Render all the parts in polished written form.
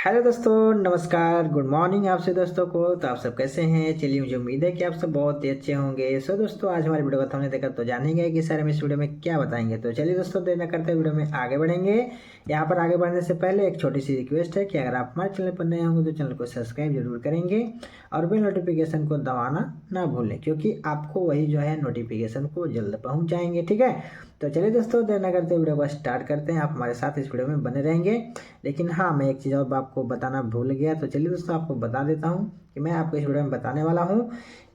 Hello दोस्तों, नमस्कार, good morning आपसे दोस्तों को। तो आप सब कैसे हैं? चलिए, मुझे उम्मीद है कि आप सब बहुत ही अच्छे होंगे। सो दोस्तों, आज हमारी वीडियो को हमने देखा तो जानेंगे कि सर हम इस वीडियो में क्या बताएंगे। तो चलिए दोस्तों, देर न करते वीडियो में आगे बढ़ेंगे। यहाँ पर आगे बढ़ने से पहले एक छोटी सी रिक्वेस्ट है कि अगर आप हमारे चैनल पर नए होंगे तो चैनल को सब्सक्राइब जरूर करेंगे और बेल नोटिफिकेशन को दबाना ना भूलें, क्योंकि आपको वही जो है नोटिफिकेशन को जल्द पहुँच जाएंगे। ठीक है, तो चलिए दोस्तों, देर न करते वीडियो को स्टार्ट करते हैं। आप हमारे साथ इस वीडियो में बने रहेंगे। लेकिन हाँ, मैं एक चीज़ और आपको बताना भूल गया। तो चलिए दोस्तों, आपको बता देता हूँ कि मैं आपको इस वीडियो में बताने वाला हूँ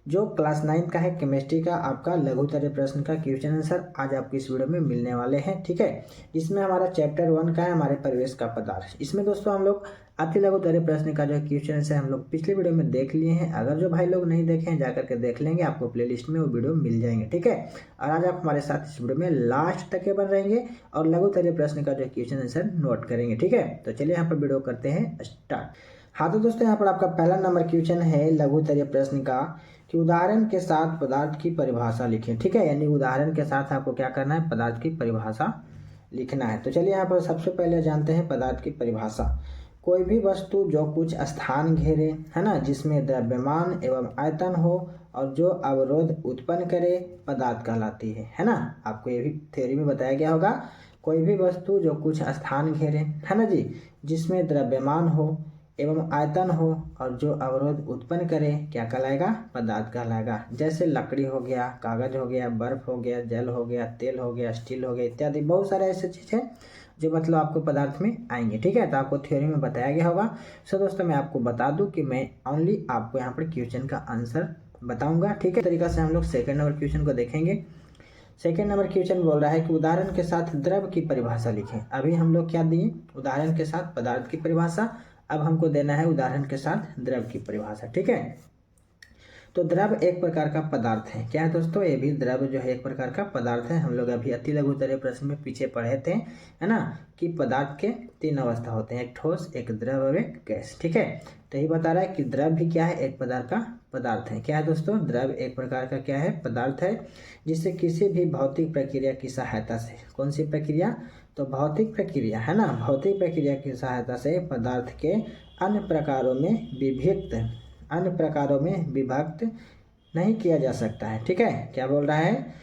जो क्लास 9 का है केमिस्ट्री का आपका लघुत्तरीय प्रश्न का क्वेश्चन आंसर आज आपको इस वीडियो में मिलने वाले हैं। ठीक है, इसमें हमारा चैप्टर 1 का है हमारे परिवेश का पदार्थ। इसमें दोस्तों हम लोग अति लघुत्तरीय प्रश्न का जो क्वेश्चन आंसर हम लोग पिछले वीडियो में देख लिए हैं। अगर जो भाई लोग नहीं देखे हैं जाकर के देख लेंगे, आपको प्लेलिस्ट में वो वीडियो मिल जाएंगे। ठीक है, और आज आप हमारे साथ इस वीडियो में लास्ट तक के बन रहेंगे और लघुत्तरीय प्रश्न का जो क्वेश्चन आंसर नोट करेंगे। ठीक है, तो चलिए यहाँ पर वीडियो करते हैं स्टार्ट। हाँ तो दोस्तों, यहाँ पर आपका पहला नंबर क्वेश्चन है लघुत्तरीय प्रश्न का कि उदाहरण के साथ पदार्थ की परिभाषा लिखें। ठीक है, यानी उदाहरण के साथ आपको क्या करना है, पदार्थ की परिभाषा लिखना है। तो चलिए यहाँ पर सबसे पहले जानते हैं पदार्थ की परिभाषा। कोई भी वस्तु जो कुछ स्थान घेरे, है ना, जिसमें द्रव्यमान एवं आयतन हो और जो अवरोध उत्पन्न करे, पदार्थ कहलाती है ना। आपको ये भी थ्योरी में बताया गया होगा। कोई भी वस्तु जो कुछ स्थान घेरे, है ना जी, जिसमें द्रव्यमान हो एवं आयतन हो और जो अवरोध उत्पन्न करे, क्या कहलाएगा, पदार्थ कहलाएगा। जैसे लकड़ी हो गया, कागज हो गया, बर्फ हो गया, जल हो गया, तेल हो गया, स्टील हो गया, इत्यादि बहुत सारे ऐसे चीज़ है जो मतलब आपको पदार्थ में आएंगे। ठीक है, तो आपको थ्योरी में बताया गया होगा। सो दोस्तों, मैं आपको बता दूं कि मैं ओनली आपको यहाँ पर क्वेश्चन का आंसर बताऊंगा। ठीक है, तरीका से हम लोग सेकंड नंबर क्वेश्चन को देखेंगे। सेकेंड नंबर क्वेश्चन बोल रहा है कि उदाहरण के साथ द्रव की परिभाषा लिखें। अभी हम लोग क्या दिए, उदाहरण के साथ पदार्थ की परिभाषा। अब हमको देना है उदाहरण के साथ द्रव की परिभाषा। ठीक है, तो द्रव एक प्रकार का पदार्थ है। क्या है दोस्तों, ये भी द्रव जो है एक प्रकार का पदार्थ है। हम लोग अभी अति लघुत्तरीय प्रश्न में पीछे पढ़े थे, है ना, कि पदार्थ के 3 अवस्था होते हैं, एक ठोस, एक द्रव और एक गैस। ठीक है, तो ये बता रहा है कि द्रव भी क्या है, एक प्रकार का पदार्थ है। क्या है दोस्तों, द्रव एक प्रकार का क्या है, पदार्थ है, जिससे किसी भी भौतिक प्रक्रिया की सहायता से, कौन सी प्रक्रिया, तो भौतिक प्रक्रिया, है ना, भौतिक प्रक्रिया की सहायता से पदार्थ के अन्य प्रकारों में विभक्त नहीं किया जा सकता है। ठीक है, क्या बोल रहा है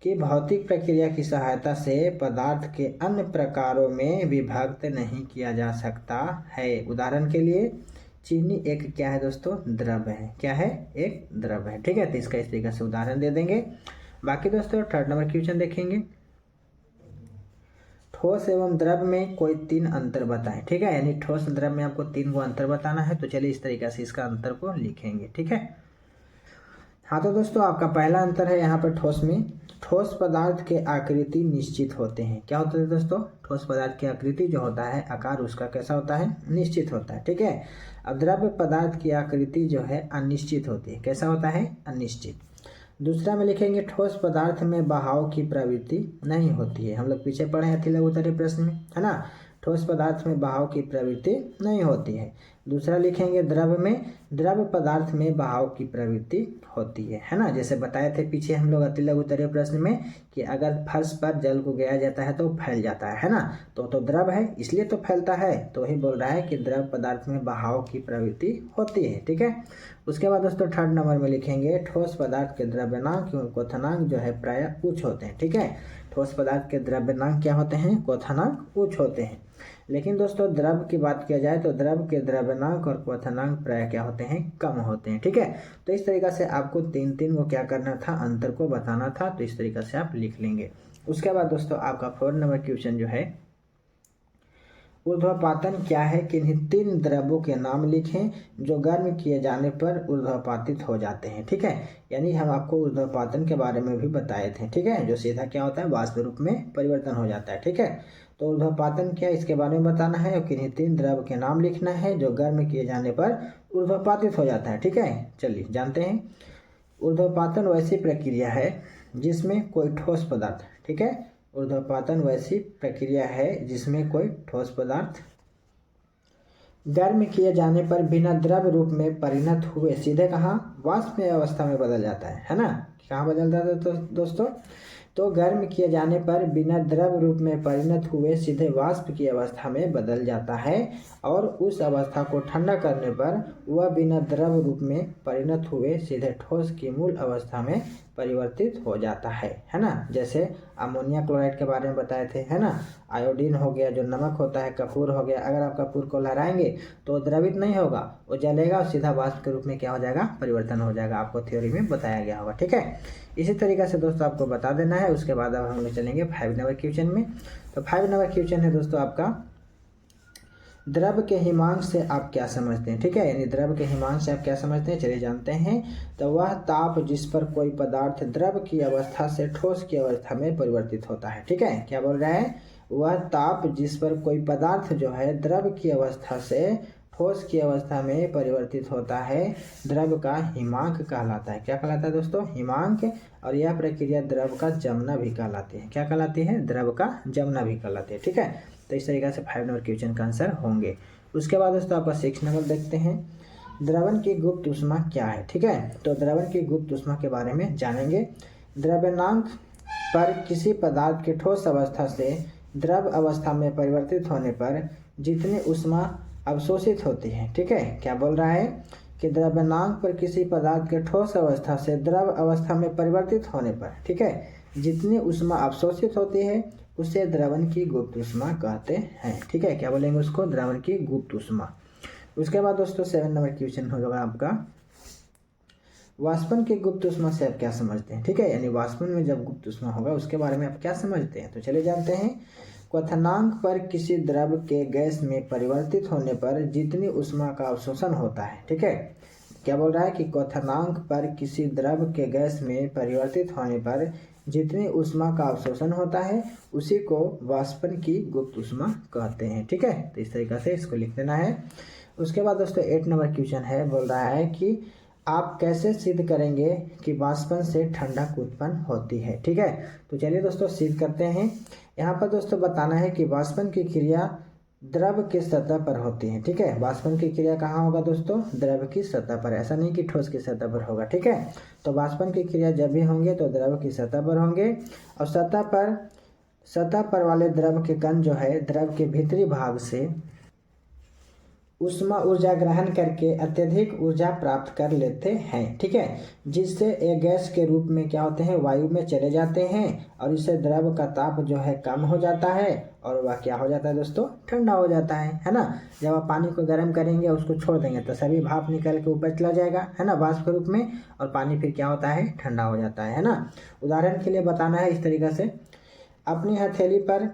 कि भौतिक प्रक्रिया की सहायता से पदार्थ के अन्य प्रकारों में विभक्त नहीं किया जा सकता है। उदाहरण के लिए चीनी एक क्या है दोस्तों, द्रव है। क्या है, एक द्रव है। ठीक है, तो इसका इस तरीके से उदाहरण दे देंगे। बाकी दोस्तों थर्ड नंबर क्वेश्चन देखेंगे। ठोस एवं द्रव में कोई 3 अंतर बताएं। ठीक है, यानी ठोस द्रव में आपको 3 को अंतर बताना है। तो चलिए इस तरीके से इसका अंतर को लिखेंगे। ठीक है, हाँ तो दोस्तों, आपका पहला अंतर है यहाँ पर ठोस में, ठोस पदार्थ के आकृति निश्चित होते हैं। क्या होता है दोस्तों, ठोस पदार्थ की आकृति जो होता है, आकार उसका कैसा होता है, निश्चित होता है। ठीक है, अब द्रव्य पदार्थ की आकृति जो है अनिश्चित होती है। कैसा होता है, अनिश्चित। दूसरा में लिखेंगे ठोस पदार्थ में बहाव की प्रवृत्ति नहीं होती है। हम लोग पीछे पढ़े हैं अति लघुत्तरीय प्रश्न में, है ना, ठोस पदार्थ में बहाव की प्रवृत्ति नहीं होती है। दूसरा लिखेंगे द्रव में, द्रव पदार्थ में बहाव की प्रवृत्ति होती है ना। जैसे बताए थे पीछे हम लोग अति लघुत्तरीय प्रश्न में कि अगर फर्श पर जल को गिराया जाता है तो फैल जाता है ना, तो द्रव है इसलिए तो फैलता है। तो वही बोल रहा है कि द्रव पदार्थ में बहाव की प्रवृत्ति होती है। ठीक है, उसके बाद दोस्तों थर्ड नंबर में लिखेंगे ठोस पदार्थ के द्रव्यनांक एवं क्वथनांक जो है प्रायः उच्च होते हैं। ठीक है, ठोस पदार्थ के द्रव्यनांक क्या होते हैं, क्वथनांक उच्च होते हैं। लेकिन दोस्तों द्रव की बात किया जाए तो द्रव के द्रव्यनांक और क्वथनांक प्रायः क्या होते हैं, कम होते हैं। ठीक है, तो इस तरीके से आपको 3 को क्या करना था, अंतर को बताना था। तो इस तरीके से आप लिख लेंगे। उसके बाद दोस्तों आपका 4 नंबर क्वेश्चन जो है, ऊर्ध्वपातन क्या है, किन्हीं 3 द्रव्यों के नाम लिखें जो गर्म किए जाने पर ऊर्ध्वपातित हो जाते हैं। ठीक है, यानी हम आपको ऊर्ध्वपातन के बारे में भी बताए थे। ठीक है, जो सीधा क्या होता है, वाष्प रूप में परिवर्तन हो जाता है। ठीक है, तो ऊर्ध्वपातन क्या है, इसके बारे में बताना है और किन्हीं 3 द्रव के नाम लिखना है जो गर्म किए जाने पर ऊर्ध्वपातित हो जाता है। ठीक है, चलिए जानते हैं। ऊर्ध्वपातन वैसी प्रक्रिया है जिसमें कोई ठोस पदार्थ, ठीक है, ऊर्ध्वपातन वैसी प्रक्रिया है जिसमें कोई ठोस पदार्थ गर्म किए जाने पर बिना द्रव रूप में परिणत हुए सीधे कहाँ, वाष्प अवस्था में बदल जाता है ना। कहाँ बदल जाता है तो दोस्तों, तो गर्म किए जाने पर बिना द्रव रूप में परिणत हुए सीधे वाष्प की अवस्था में बदल जाता है और उस अवस्था को ठंडा करने पर वह बिना द्रव रूप में परिणत हुए सीधे ठोस की मूल अवस्था में परिवर्तित हो जाता है ना। जैसे अमोनिया क्लोराइड के बारे में बताए थे, है ना। आयोडीन हो गया, जो नमक होता है, कपूर हो गया, अगर आप कपूर को लहराएंगे तो द्रवित नहीं होगा, वो जलेगा और सीधा वाष्प के रूप में क्या हो जाएगा, परिवर्तन हो जाएगा। आपको थ्योरी में बताया गया होगा, ठीक है। इसी तरीके से दोस्तों आपको बता देना है। उसके बाद अब हम लोग चलेंगे 5 नंबर क्वेश्चन में। तो 5 नंबर क्वेश्चन है दोस्तों आपका, द्रव के हिमांक से आप क्या समझते हैं, ठीक है। यानी द्रव के हिमांक से आप क्या समझते हैं, चलिए जानते हैं। तो वह ताप जिस पर कोई पदार्थ द्रव की अवस्था से ठोस की अवस्था में परिवर्तित होता है, ठीक है। क्या बोल रहा है, वह ताप जिस पर कोई पदार्थ जो है द्रव की अवस्था से ठोस की अवस्था में परिवर्तित होता है, द्रव का हिमांक कहलाता है। क्या कहलाता है दोस्तों, हिमांक। और यह प्रक्रिया द्रव का जमना भी कहलाती है। क्या कहलाती है, द्रव का जमना भी कहलाती है, ठीक है। तो इस तरीके से 5 नंबर क्वेश्चन का आंसर होंगे। उसके बाद दोस्तों आपका 6 नंबर देखते हैं, द्रवण की गुप्त ऊष्मा क्या है, ठीक है। तो द्रवण की गुप्त ऊष्मा के बारे में जानेंगे। द्रव्यनांक पर किसी पदार्थ के ठोस अवस्था से द्रव अवस्था में परिवर्तित होने पर जितनी ऊष्मा अवशोषित होती है, ठीक है। क्या बोल रहा है कि द्रव्यनांक पर किसी पदार्थ के ठोस अवस्था से द्रव अवस्था में परिवर्तित होने पर, ठीक है, जितनी ऊष्मा अवशोषित होती है उसे द्रवण की गुप्त ऊष्मा कहते हैं, ठीक है। क्या बोलेंगे उसको, द्रवण की गुप्त ऊष्मा। उसके बाद दोस्तों 7 नंबर क्वेश्चन होगा आपका, वाष्पन की गुप्त ऊष्मा से आप क्या समझते हैं, ठीक है। यानी वाष्पन में जब गुप्त ऊष्मा होगा उसके बारे में आप क्या समझते हैं। तो चले जानते हैं। क्वथनांक पर किसी द्रव के गैस में परिवर्तित होने पर जितनी ऊष्मा का अवशोषण होता है, ठीक है। क्या बोल रहा है कि क्वथनांक पर किसी द्रव के गैस में परिवर्तित होने पर जितनी ऊष्मा का अवशोषण होता है उसी को वाष्पन की गुप्त ऊष्मा कहते हैं, ठीक है। तो इस तरीके से इसको लिख देना है। उसके बाद दोस्तों 8 नंबर क्वेश्चन है, बोल रहा है कि आप कैसे सिद्ध करेंगे कि वाष्पन से ठंडक उत्पन्न होती है, ठीक है। तो चलिए दोस्तों सिद्ध करते हैं। यहाँ पर दोस्तों बताना है कि वाष्पन की क्रिया द्रव की सतह पर होती है, ठीक है। वाष्पन की क्रिया कहाँ होगा दोस्तों, द्रव की सतह पर, ऐसा नहीं कि ठोस की सतह पर होगा, ठीक है। तो वाष्पन की क्रिया जब भी होंगे तो द्रव की सतह पर होंगे और सतह पर वाले द्रव के कण जो है द्रव के भीतरी भाग से ऊष्मा ऊर्जा ग्रहण करके अत्यधिक ऊर्जा प्राप्त कर लेते हैं, ठीक है। जिससे एक गैस के रूप में क्या होते हैं, वायु में चले जाते हैं और इससे द्रव का ताप जो है कम हो जाता है और वह क्या हो जाता है दोस्तों, ठंडा हो जाता है ना। जब आप पानी को गर्म करेंगे उसको छोड़ देंगे तो सभी भाप निकल के ऊपर चला जाएगा, है ना, वाष्प के रूप में, और पानी फिर क्या होता है, ठंडा हो जाता है ना। उदाहरण के लिए बताना है इस तरीके से, अपनी हथेली पर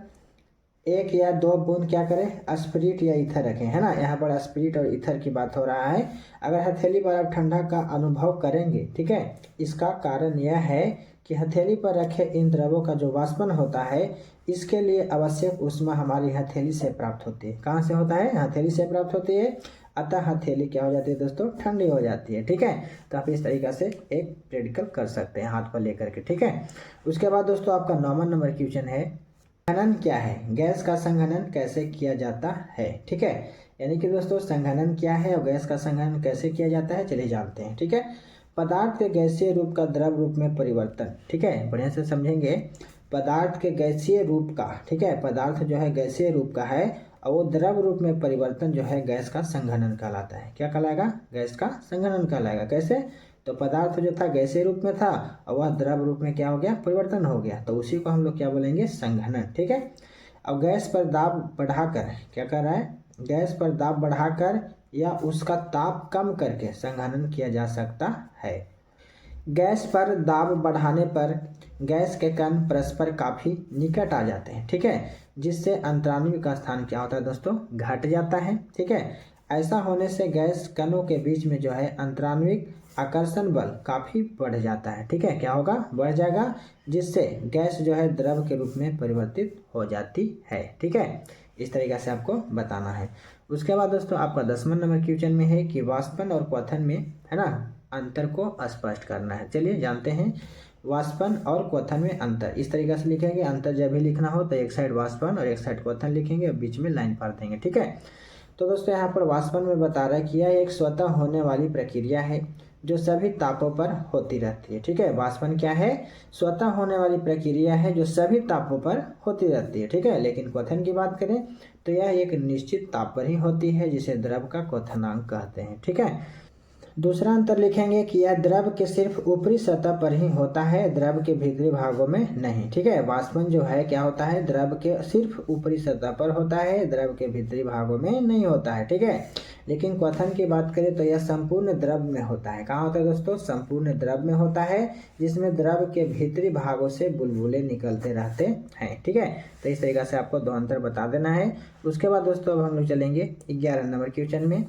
1 या 2 बूंद क्या करें, स्पिरिट या ईथर रखें, है ना। यहाँ पर स्पिरिट और ईथर की बात हो रहा है। अगर हथेली पर आप ठंडा का अनुभव करेंगे, ठीक है, इसका कारण यह है कि हथेली पर रखे इन द्रवों का जो वाष्पन होता है इसके लिए आवश्यक ऊष्मा हमारी हथेली से प्राप्त होती है। कहाँ से होता है, हथेली से प्राप्त होती है, अतः हथेली क्या हो जाती है दोस्तों, ठंडी हो जाती है, ठीक है। तो आप इस तरीके से एक प्रैक्टिकल कर सकते हैं हाथ पर लेकर के, ठीक है। उसके बाद दोस्तों आपका 9 नंबर क्वेश्चन है, संघनन क्या है, गैस का संघनन कैसे किया जाता है, ठीक है। यानी कि दोस्तों संघनन क्या है और गैस का संघनन कैसे किया जाता है, चलिए जानते हैं, ठीक है। पदार्थ के गैसीय रूप का द्रव रूप में परिवर्तन, ठीक है, बढ़िया से समझेंगे। पदार्थ के गैसीय रूप का, ठीक है, पदार्थ जो है गैसीय रूप का है और वो द्रव रूप में परिवर्तन जो है गैस का संघनन कहलाता है। क्या कहलाएगा, गैस का संघनन कहलाएगा। कैसे, तो पदार्थ जो था गैसीय रूप में था और वह द्रव रूप में क्या हो गया, परिवर्तन हो गया, तो उसी को हम लोग क्या बोलेंगे, संघनन, ठीक है। अब गैस पर दाब बढ़ाकर, क्या कर रहा है, गैस पर दाब बढ़ाकर या उसका ताप कम करके संघनन किया जा सकता है। गैस पर दाब बढ़ाने पर गैस के कण परस्पर काफ़ी निकट आ जाते हैं, ठीक है, जिससे अंतराणु का स्थान क्या होता है दोस्तों, घट जाता है, ठीक है। ऐसा होने से गैस कणों के बीच में जो है अंतराण्विक आकर्षण बल काफ़ी बढ़ जाता है, ठीक है। क्या होगा, बढ़ जाएगा, जिससे गैस जो है द्रव के रूप में परिवर्तित हो जाती है, ठीक है। इस तरीके से आपको बताना है। उसके बाद दोस्तों आपका 10वां नंबर क्वेश्चन में है कि वाष्पन और क्वथन में, है ना, अंतर को स्पष्ट करना है। चलिए जानते हैं, वाष्पन और क्वथन में अंतर इस तरीके से लिखेंगे। अंतर जब भी लिखना हो तो एक साइड वाष्पन और एक साइड क्वथन लिखेंगे और बीच में लाइन पार देंगे, ठीक है। तो दोस्तों यहाँ पर वाष्पन में बता रहा है कि यह एक स्वतः होने वाली प्रक्रिया है जो सभी तापों पर होती रहती है। ठीक है, वाष्पन क्या है? स्वतः होने वाली प्रक्रिया है जो सभी तापों पर होती रहती है। ठीक है, लेकिन क्वथन की बात करें तो यह एक निश्चित ताप पर ही होती है, जिसे द्रव का क्वथनांक कहते हैं। ठीक है, दूसरा अंतर लिखेंगे कि यह द्रव के सिर्फ ऊपरी सतह पर ही होता है, द्रव के भीतरी भागों में नहीं। ठीक है, वाष्पन जो है क्या होता है? द्रव के सिर्फ ऊपरी सतह पर होता है, द्रव के भीतरी भागों में नहीं होता है। ठीक है, लेकिन क्वथन की बात करें तो यह संपूर्ण द्रव में होता है। कहाँ होता है दोस्तों? संपूर्ण द्रव में होता है, जिसमें द्रव के भीतरी भागों से बुलबुले निकलते रहते हैं। ठीक है, तो इस तरीके से आपको दो अंतर बता देना है। उसके बाद दोस्तों अब हम लोग चलेंगे 11 नंबर क्वेश्चन में।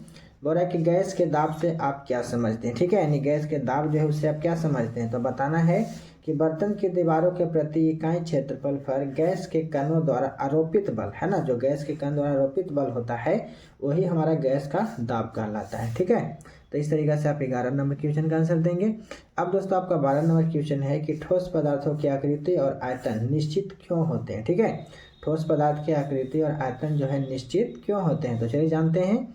बोल रहा है कि गैस के दाब से आप क्या समझते हैं। ठीक है, यानी गैस के दाब जो है उससे आप क्या समझते हैं, तो बताना है कि बर्तन की दीवारों के प्रति इकाई क्षेत्रफल पर गैस के कणों द्वारा आरोपित बल है ना, जो गैस के कण द्वारा आरोपित बल होता है वही हमारा गैस का दाब कहलाता है। ठीक है, तो इस तरीके से आप 11 नंबर क्वेश्चन का आंसर देंगे। अब दोस्तों आपका 12 नंबर क्वेश्चन है कि ठोस पदार्थों की आकृति और आयतन निश्चित क्यों होते हैं। ठीक है, ठोस पदार्थ की आकृति और आयतन जो है निश्चित क्यों होते हैं, तो चलिए जानते हैं।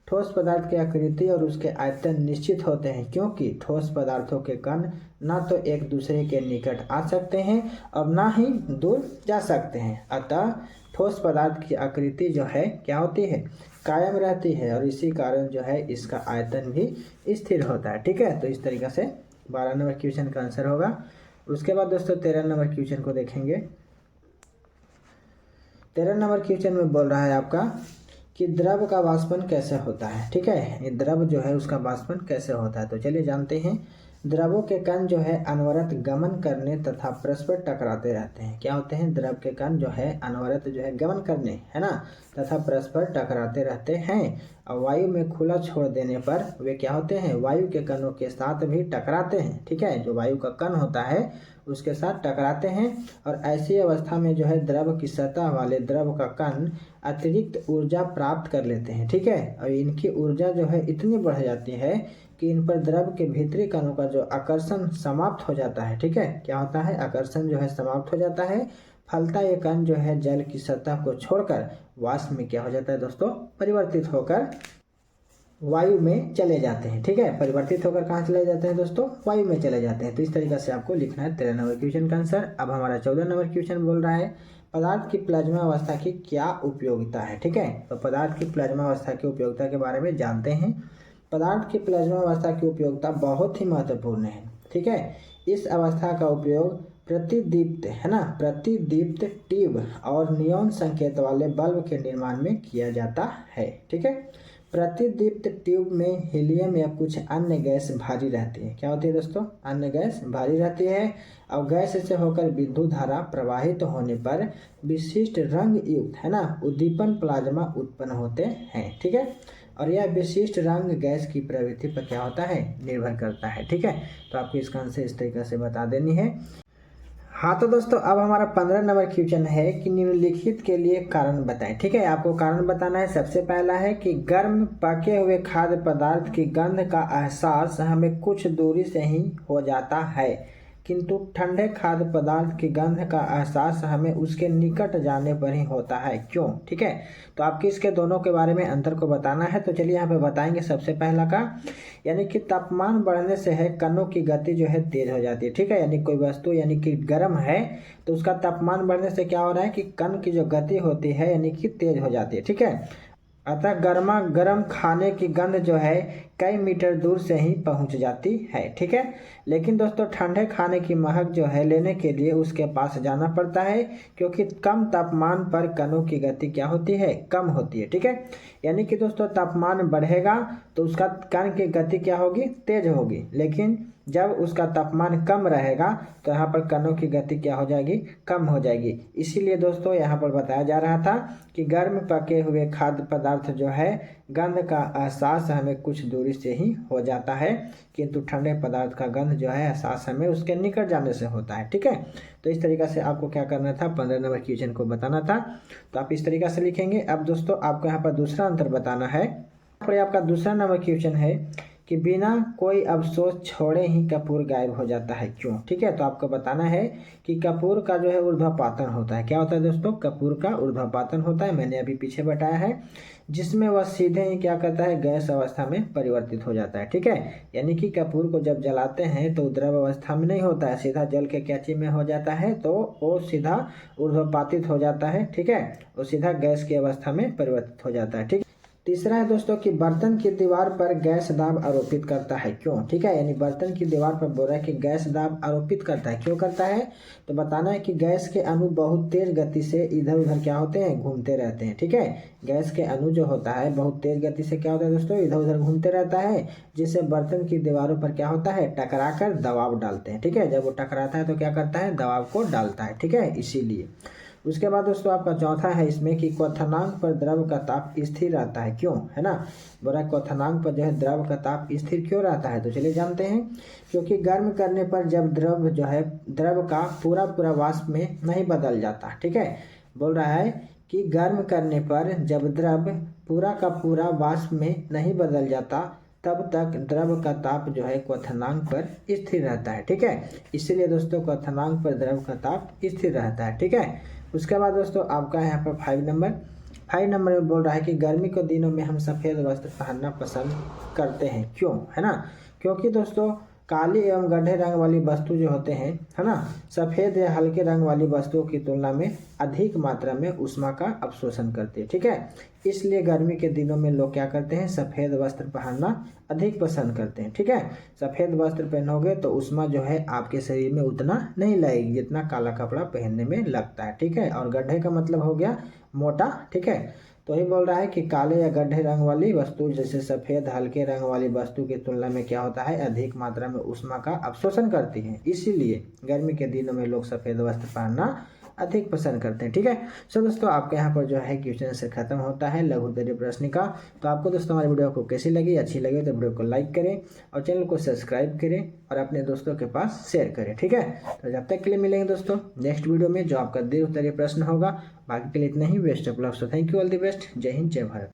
ठोस पदार्थ की आकृति और उसके आयतन निश्चित होते हैं क्योंकि ठोस पदार्थों के कण ना तो एक दूसरे के निकट आ सकते हैं और ना ही दूर जा सकते हैं। अतः ठोस पदार्थ की आकृति जो है क्या होती है? कायम रहती है, और इसी कारण जो है इसका आयतन भी स्थिर होता है। ठीक है, तो इस तरीके से 12 नंबर क्वेश्चन का आंसर होगा। उसके बाद दोस्तों 13 नंबर क्वेश्चन को देखेंगे। 13 नंबर क्वेश्चन में बोल रहा है आपका कि द्रव का वाष्पन कैसे होता है। ठीक है, ये द्रव जो है उसका वाष्पन कैसे होता है, तो चलिए जानते हैं। द्रवों के कण जो है अनवरत गमन करने तथा परस्पर टकराते रहते हैं। क्या होते हैं? द्रव के कण जो है अनवरत जो है गमन करने है ना, तथा परस्पर टकराते रहते हैं, और वायु में खुला छोड़ देने पर वे क्या होते हैं? वायु के कणों के साथ भी टकराते हैं। ठीक है, जो वायु का कण होता है उसके साथ टकराते हैं, और ऐसी अवस्था में जो है द्रव की सतह वाले द्रव का कण अतिरिक्त ऊर्जा प्राप्त कर लेते हैं। ठीक है, और इनकी ऊर्जा जो है इतनी बढ़ जाती है कि इन पर द्रव के भीतरी कणों का जो आकर्षण समाप्त हो जाता है। ठीक है, क्या होता है? आकर्षण जो है समाप्त हो जाता है, फलता ये कण जो है जल की सतह को छोड़कर वाष्प में क्या हो जाता है दोस्तों? परिवर्तित होकर वायु में चले जाते हैं। ठीक है, परिवर्तित होकर कहाँ चले जाते हैं दोस्तों? वायु में चले जाते हैं। तो इस तरीके से आपको लिखना है 13 नंबर क्वेश्चन का आंसर। अब हमारा 14 नंबर क्वेश्चन बोल रहा है पदार्थ की प्लाज्मा अवस्था की क्या उपयोगिता है। ठीक है, तो पदार्थ की प्लाज्मा अवस्था की उपयोगिता के बारे में जानते हैं। पदार्थ की प्लाज्मा अवस्था की उपयोगिता बहुत ही महत्वपूर्ण है। ठीक है, इस अवस्था का उपयोग प्रतिदीप्त है ना, प्रतिदीप्त ट्यूब और नियॉन संकेत वाले बल्ब के निर्माण में किया जाता है। ठीक है, प्रतिदीप्त ट्यूब में हीलियम या कुछ अन्य गैस भारी रहती है। क्या होती है दोस्तों? अन्य गैस भारी रहती है, और गैस से होकर विद्युत धारा प्रवाहित होने पर विशिष्ट रंग युक्त है ना उद्दीपन प्लाज्मा उत्पन्न होते हैं। ठीक है, और यह विशिष्ट रंग गैस की प्रवृत्ति पर क्या होता है? निर्भर करता है। ठीक है, तो आपको इसका आंसर इस तरीके से बता देनी है। हाँ तो दोस्तों अब हमारा 15 नंबर क्वेश्चन है कि निम्नलिखित के लिए कारण बताएं। ठीक है, आपको कारण बताना है। सबसे पहला है कि गर्म पके हुए खाद्य पदार्थ की गंध का एहसास हमें कुछ दूरी से ही हो जाता है, किंतु ठंडे खाद्य पदार्थ की गंध का एहसास हमें उसके निकट जाने पर ही होता है। क्यों? ठीक है, तो आपको इसके दोनों के बारे में अंतर को बताना है। तो चलिए यहाँ पे बताएंगे। सबसे पहला का यानी कि तापमान बढ़ने से है कणों की गति जो है तेज हो जाती है। ठीक है, यानी कोई वस्तु यानी कि गर्म है तो उसका तापमान बढ़ने से क्या हो रहा है कि कण की जो गति होती है यानी कि तेज हो जाती है। ठीक है, अतः गर्मा गर्म खाने की गंध जो है कई मीटर दूर से ही पहुंच जाती है। ठीक है, लेकिन दोस्तों ठंडे खाने की महक जो है लेने के लिए उसके पास जाना पड़ता है, क्योंकि कम तापमान पर कणों की गति क्या होती है? कम होती है। ठीक है, यानी कि दोस्तों तापमान बढ़ेगा तो उसका कण की गति क्या होगी? तेज होगी, लेकिन जब उसका तापमान कम रहेगा तो यहाँ पर कणों की गति क्या हो जाएगी? कम हो जाएगी। इसीलिए दोस्तों यहाँ पर बताया जा रहा था कि गर्म पके हुए खाद्य पदार्थ जो है गंध का एहसास हमें कुछ दूरी से ही हो जाता है, किंतु ठंडे पदार्थ का गंध जो है एहसास हमें उसके निकट जाने से होता है। ठीक है, तो इस तरीके से आपको क्या करना था? 15 नंबर क्वेश्चन को बताना था, तो आप इस तरीके से लिखेंगे। अब दोस्तों आपको यहाँ पर दूसरा अंतर बताना है। यहाँ पर आपका दूसरा नंबर क्वेश्चन है कि बिना कोई अफसोस छोड़े ही कपूर गायब हो जाता है, क्यों? ठीक है, तो आपको बताना है कि कपूर का जो है ऊर्ध्वपातन होता है। क्या होता है दोस्तों? कपूर का ऊर्ध्वपातन होता है, मैंने अभी पीछे बताया है, जिसमें वह सीधे ही क्या करता है, गैस अवस्था में परिवर्तित हो जाता है। ठीक है, यानी कि कपूर को जब जलाते हैं तो द्रव अवस्था में नहीं होता है, सीधा जल के कैची में हो जाता है, तो वो सीधा ऊर्ध्वपातित हो जाता है। ठीक है, वो सीधा गैस की अवस्था में परिवर्तित हो जाता है। ठीक, तीसरा है दोस्तों कि बर्तन की दीवार पर गैस दाब आरोपित करता है, क्यों? ठीक है, यानी बर्तन की दीवार पर बोल रहा है कि गैस दाब आरोपित करता है, क्यों करता है? तो बताना है कि गैस के अणु बहुत तेज गति से इधर उधर क्या होते हैं, घूमते रहते हैं। ठीक है, गैस के अणु जो होता है बहुत तेज गति से क्या होता है दोस्तों, इधर उधर घूमते रहता है, जिससे बर्तन की दीवारों पर क्या होता है, टकरा कर दबाव डालते हैं। ठीक है, जब वो टकराता है तो क्या करता है, दबाव को डालता है। ठीक है, इसीलिए। उसके बाद दोस्तों आपका चौथा है इसमें कि क्वथनांक पर द्रव का ताप स्थिर रहता है, क्यों? है ना, बोला क्वथनांक पर जो है द्रव का ताप स्थिर क्यों रहता है, तो चलिए जानते हैं। क्योंकि गर्म करने पर जब द्रव जो है, द्रव का पूरा पूरा वाष्प में नहीं बदल जाता। ठीक है, बोल रहा है कि गर्म करने पर जब द्रव पूरा का पूरा वाष्प में नहीं बदल जाता, तब तक द्रव का ताप जो है क्वथनांक पर स्थिर रहता है। ठीक है, इसीलिए दोस्तों क्वथनांक पर द्रव का ताप स्थिर रहता है। ठीक है, उसके बाद दोस्तों आपका यहाँ पर 5 नंबर में बोल रहा है कि गर्मी के दिनों में हम सफ़ेद वस्त्र पहनना पसंद करते हैं, क्यों? है ना, क्योंकि दोस्तों काली एवं गड्ढे रंग वाली वस्तु जो होते हैं, है ना, सफ़ेद या हल्के रंग वाली वस्तुओं की तुलना में अधिक मात्रा में ऊष्मा का अवशोषण करते हैं। ठीक है, इसलिए गर्मी के दिनों में लोग क्या करते हैं, सफ़ेद वस्त्र पहनना अधिक पसंद करते हैं। ठीक है, सफ़ेद वस्त्र पहनोगे तो ऊष्मा जो है आपके शरीर में उतना नहीं लगेगी जितना काला कपड़ा पहनने में लगता है। ठीक है, और गड्ढे का मतलब हो गया मोटा। ठीक है, तो ये बोल रहा है कि काले या गड्ढे रंग वाली वस्तु जैसे सफ़ेद हल्के रंग वाली वस्तु की तुलना में क्या होता है, अधिक मात्रा में ऊष्मा का अवशोषण करती है, इसीलिए गर्मी के दिनों में लोग सफ़ेद वस्त्र पहनना अधिक पसंद करते हैं। ठीक है, सो दोस्तों आपके यहाँ पर जो है क्वेश्चन से खत्म होता है लघु उत्तरीय प्रश्न का। तो आपको दोस्तों हमारी वीडियो को कैसी लगी, अच्छी लगी तो वीडियो को लाइक करें और चैनल को सब्सक्राइब करें और अपने दोस्तों के पास शेयर करें। ठीक है, तो जब तक के लिए मिलेंगे दोस्तों नेक्स्ट वीडियो में जो आपका दीर्घ उत्तरीय प्रश्न होगा। बाकी के लिए इतना ही, best of luck. So thank you, all the best, जय हिंद, जय भारत।